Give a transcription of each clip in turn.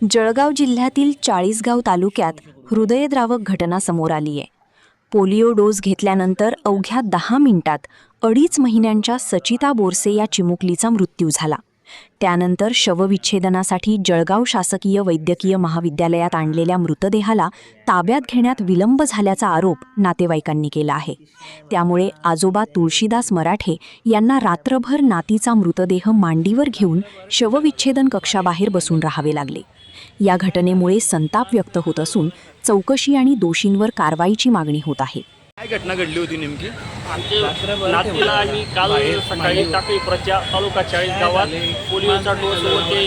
जळगाव जिल्ह्यातील चाळीसगाव तालुक्यात हृदयद्रावक घटना समोर आली आहे। पोलिओ डोस घेतल्यानंतर अवघ्या 10 मिनिटात 2.5 महिन्यांच्या सचिता बोरसे या चिमुकलीचा मृत्यू झाला। त्यानंतर शवविच्छेदनासाठी जळगाव शासकीय वैद्यकीय महाविद्यालयात आणलेल्या मृतदेहाला ताब्यात घेण्यात विलंब झाल्याचा आरोप नातेवाईकांनी केला आहे। त्यामुळे आजोबा तुळशीदास मराठे यांना रात्रभर नातीचा मृतदेह मांडीवर घेऊन शवविच्छेदन कक्षाबाहेर बसून राहावे लागले। या घटनेमुळे संताप व्यक्त होत असून चौकशी आणि दोषींवर कारवाईची मागणी होत आहे। काय घटना घडली होती नेमकी? आमच्या नातीला आम्ही काल सकाळी टाकळीपुराच्या तालुका 40 गावात पोलिओचा डोस व ते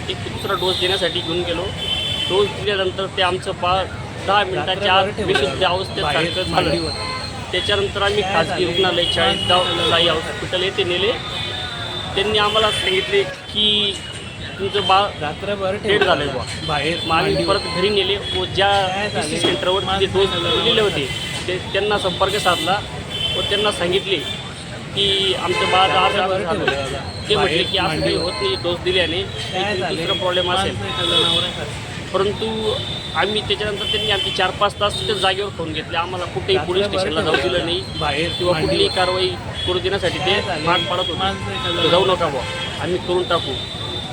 एक दुसरा डोस देण्यासाठी घेऊन गेलो। डोस दिल्यानंतर ते आमचं बाळ 10 मिनिटाच्या आत बेशुद्ध अवस्थेत सारखं झालं। त्याच्यानंतर आम्ही खाजगी रुग्णालय 40 गाव साई हॉस्पिटल येथे नेले। त्यांनी आम्हाला सांगितले की तुमचं बाळ रात्रभर डेड झालं बाहेर। आम्ही परत घरी नेले व ज्या पीसी सेंटरवर जे डोस दिलेले होते त्यांना संपर्क साधला व त्यांना सांगितले की आमचं बाळ आज झालं। ते म्हटले की असं काही होत नाही, डोस दिल्याने दुसरा प्रॉब्लेम असेल। परंतु आम्ही त्याच्यानंतर त्यांनी आमची 4-5 तास तिथे जागेवर फोन घेतले। आम्हाला कुठेही पोलीस स्टेशनला जाऊ दिलं नाही बाहेर किंवा कुठलीही कारवाई करू देण्यासाठी ते भाग पाडत होते। जाऊ नका बुवा, आम्ही करून टाकू।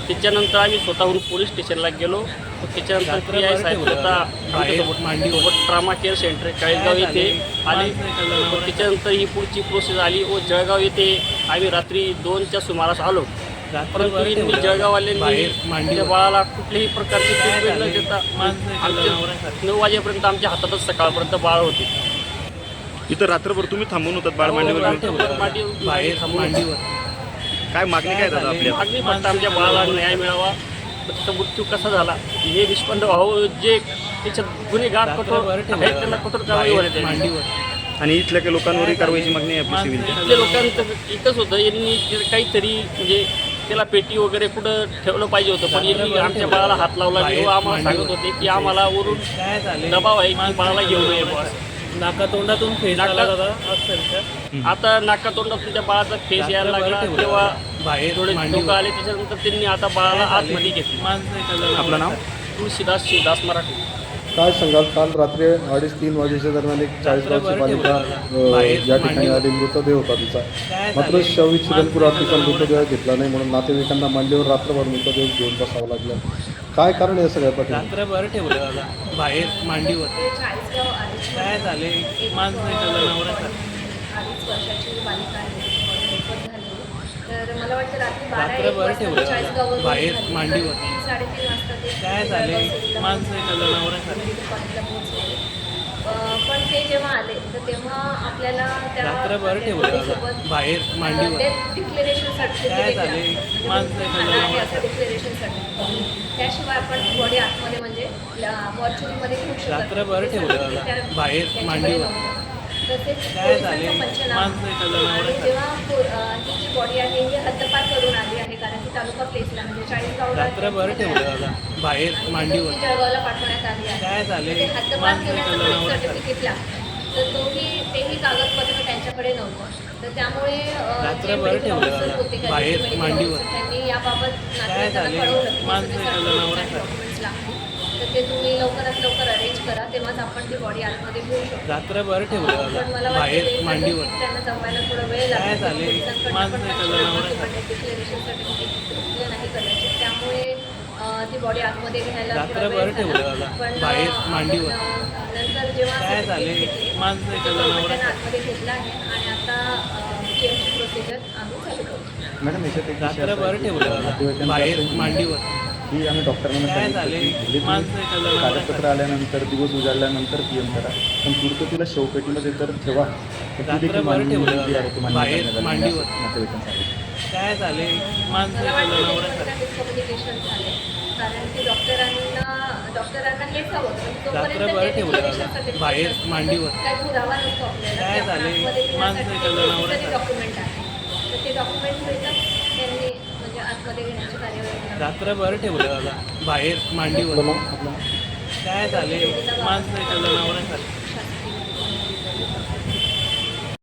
त्याच्यानंतर आम्ही स्वतःहून पोलीस स्टेशनला गेलो। त्याच्यानंतर PI साहेब स्वतः आमच्यासोबत मांडीवर ट्रामा केअर सेंटर चाळीसगाव येथे आले। त्याच्यानंतर ही पुढची प्रोसेस आली व जळगाव येथे आम्ही रात्री 2च्या सुमारास आलो। परंतु जळगाववाल्यांनी माझ्या बाळाला कुठल्याही प्रकारची ट्रीटमेंट न देता आमच्या 9 वाजेपर्यंत आमच्या हातातच सकाळपर्यंत बाळ होते। इथं रात्रभर तुम्ही थांबून होतात बाळ मांडीवर? मांडीवर काय मागणी काय दादा आपली? मागणी फक्त आमच्या बाळाला न्याय मिळावा, त्याचा मृत्यू कसा झाला हे निष्पन्न व्हावं। जे त्याच्यात गुन्हेगार कठोर आहेत त्यांना कठोर कारवाई होण्यात यावी। आणि इथल्या काही लोकांवरही कारवाईची मागणी आहे आपली सिव्हिलची? इथल्या लोकांचं एकच होतं, यांनी काहीतरी म्हणजे त्याला पेटी वगैरे कुठं ठेवलं पाहिजे होतं, पण यांनी आमच्या बाळाला हात लावला नाही व आम्हाला सांगत होते की आम्हाला वरून दबाव आहे की बाळाला घेऊन नये बुवा। नाकातोंडातून फेस आला आता नाकातोंडातून त्या बाळाचा फेस यायला लागला तेव्हा बाहेर थोडे लोक आले। त्याच्यानंतर त्यांनी आता बाळाला आतमध्ये घेतली। आपलं नाव? तुळशीदास शिवदास मराठे। काय सांगाल? काल रात्री 2:30-3 वाजेच्या दरम्यान एक 40गावची बालिका या ठिकाणी आली, मृतदेह होता तिचा, मात्र शवविच्छेदनपूर्वी तिचा मृतदेह घेतला नाही म्हणून नातेवाईकांना मांडीवर रात्रभर मृतदेह घेऊन बसावं लागलं। काय कारण आहे सगळ्या पाठी? रात्रभर ठेवलं बाहेर मांडीवर। काय झाले? 2.5 वर्षाची बालिका आहे, तर मला वाटतं रात्री 12-1 वाजता बाहेर मांडीवर 3-3:30 वाजता ते काय झाले? पण ते जेव्हा आले तर तेव्हा आपल्याला त्या रात्रभर ठेवलं बाहेर मांडीवर। डेथ डिक्लेरेशन सर्टिफिकेट असं डिक्लेरेशन सर्टिफिकेट, त्याशिवाय आपण ती बॉडी आतमध्ये म्हणजे मॉर्चरीमध्ये ठेवू शकतो। रात्रभर ठेवलं बाहेर मांडीवर। तसेच काय झाले? आणि जेव्हा ही जी बॉडी आहे ही हद्दपार करून आली आहे, कारण की तालुका प्लेसला म्हणजे 40 गावला रात्रभर ठेवलं बाहेर मांडीवर। जळगावला पाठवण्यात आली आहे। काय झाले? ते हद्दपार केल्याचं सर्टिफिकेटला तर तेही कागदपत्र त्यांच्याकडे नव्हतं, तर त्यामुळे रात्रभर ठेवलं बाहेर मांडीवर। त्यांनी याबाबत नातेवाईकांना कळवलं डॉक्युमेंट्स लागतील, तर ते तुम्ही लवकरात लवकर अरेंज करा, तेव्हाच आपण ती बॉडी आतमध्ये घेऊ शकतो। रात्रभर ठेवलं पण मला बाहेर वाटतं मांडीवर। त्यांना जमवायला थोडा वेळ लागेल। झाले? डिक्लेरेशन सर्टिफिकेट नाही कदाचित, त्यामुळे ती बॉडी आतमध्ये घ्यायला रात्रभर ठेवलं पण बाहेर मांडीवर। नंतर जेव्हा काय झाले? त्यांना आतमध्ये घेतलं आहे आणि आता PMची प्रोसिजर आम्ही चालू करू। मॅडम, याच्यात एक रात्रभर ठेवलं बाहेर मांडीवर की आम्ही डॉक्टरांना काय झाले? कागदपत्र आल्यानंतर दिवस उजाडल्यानंतर PM करा, पण पुढचं तिला शवपेटीमध्ये तर ठेवा। रात्रभर ठेवलं बाहेर मांडीवर। काय झाले? मला वाटतं मिसकम्युनिकेशन झाले, कारण की डॉक्टरांना हेच हवं होतं रात्रभर ठेवलं बाहेर मांडीवर। काय पुरावा नसतो आपल्याला, काय झाले? डॉक्युमेंट आहे, तर ते डॉक्युमेंट मिळतात त्यांनी म्हणजे आतमध्ये घेण्याची कार्यवाही। रात्रभर ठेवलं बाहेर मांडीवर। काय झाले?